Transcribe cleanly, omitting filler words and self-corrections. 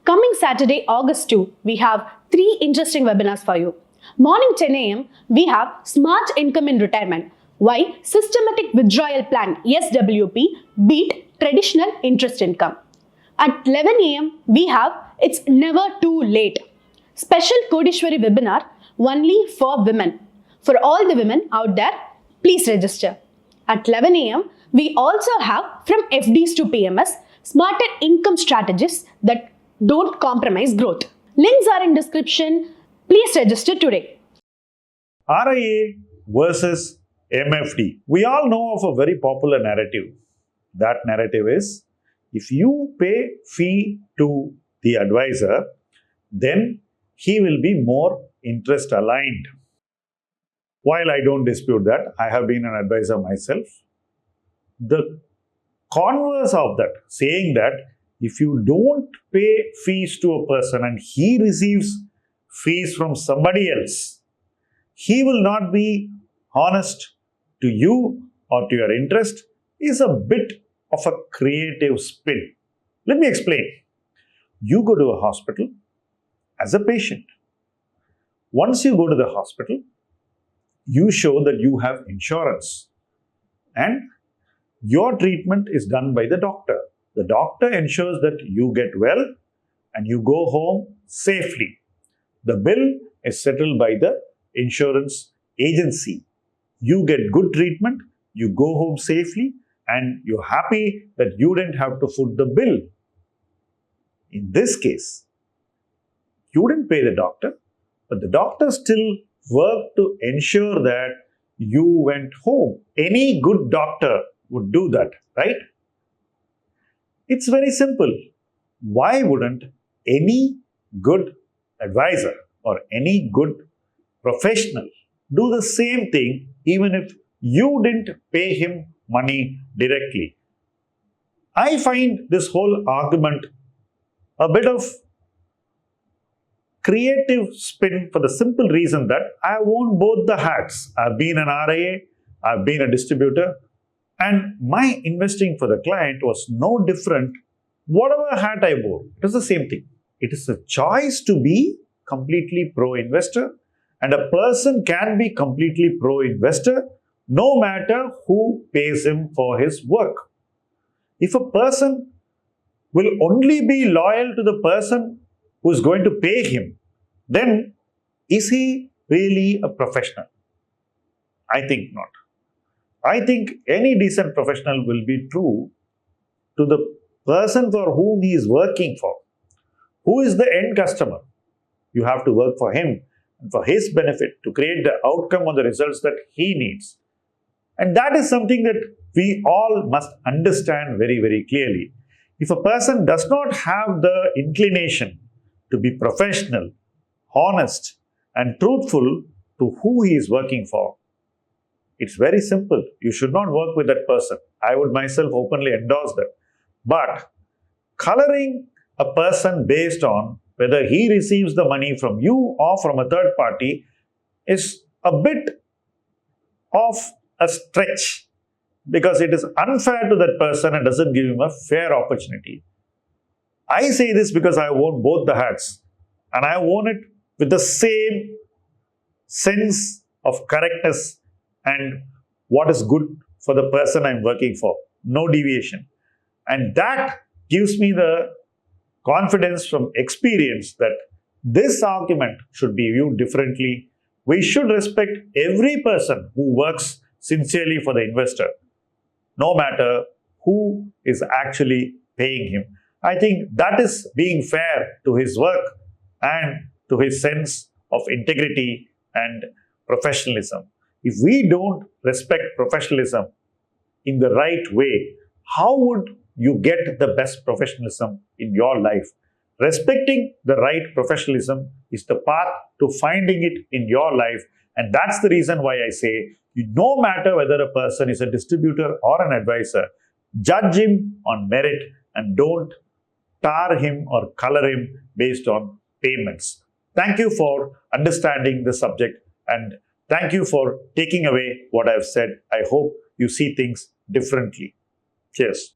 Coming Saturday, August 2, we have 3 interesting webinars for you. Morning 10 a.m., we have Smart Income in Retirement. Why Systematic Withdrawal Plan SWP beat traditional interest income. At 11 a.m., we have It's Never Too Late. Special Kodishwari webinar only for women. For all the women out there, please register. At 11 a.m., we also have From FDs to PMS, Smarter Income Strategies that don't compromise growth. Links are in description. Please register today. RIA versus MFD. We all know of a very popular narrative. That narrative is, if you pay fee to the advisor, then he will be more interest aligned. While I don't dispute that, I have been an advisor myself. The converse of that, saying that if you don't pay fees to a person and he receives fees from somebody else, he will not be honest to you or to your interest, is a bit of a creative spin. Let me explain. You go to a hospital as a patient. Once you go to the hospital, you show that you have insurance and your treatment is done by the doctor. The doctor ensures that you get well and you go home safely. The bill is settled by the insurance agency. You get good treatment, you go home safely, and you're happy that you didn't have to foot the bill. In this case, you didn't pay the doctor, but the doctor still worked to ensure that you went home. Any good doctor would do that, right? It's very simple. Why wouldn't any good advisor or any good professional do the same thing even if you didn't pay him money directly? I find this whole argument a bit of creative spin for the simple reason that I worn both the hats. I've been an RIA, I've been a distributor, and my investing for the client was no different. Whatever hat I wore, it was the same thing. It is a choice to be completely pro-investor, and a person can be completely pro-investor no matter who pays him for his work. If a person will only be loyal to the person who is going to pay him, then is he really a professional? I think not. I think any decent professional will be true to the person for whom he is working for. Who is the end customer? You have to work for him and for his benefit to create the outcome or the results that he needs. And that is something that we all must understand very, very clearly. If a person does not have the inclination to be professional, honest, and truthful to who he is working for, it's very simple. You should not work with that person. I would myself openly endorse that. But coloring a person based on whether he receives the money from you or from a third party is a bit of a stretch, because it is unfair to that person and doesn't give him a fair opportunity. I say this because I own both the hats, and I own it with the same sense of correctness and what is good for the person I'm working for. No deviation. And that gives me the confidence from experience that this argument should be viewed differently. We should respect every person who works sincerely for the investor, no matter who is actually paying him. I think that is being fair to his work and to his sense of integrity and professionalism. If we don't respect professionalism in the right way, how would you get the best professionalism in your life? Respecting the right professionalism is the path to finding it in your life. And that's the reason why I say, no matter whether a person is a distributor or an advisor, judge him on merit and don't tar him or color him based on payments. Thank you for understanding the subject, and thank you for taking away what I've said. I hope you see things differently. Cheers.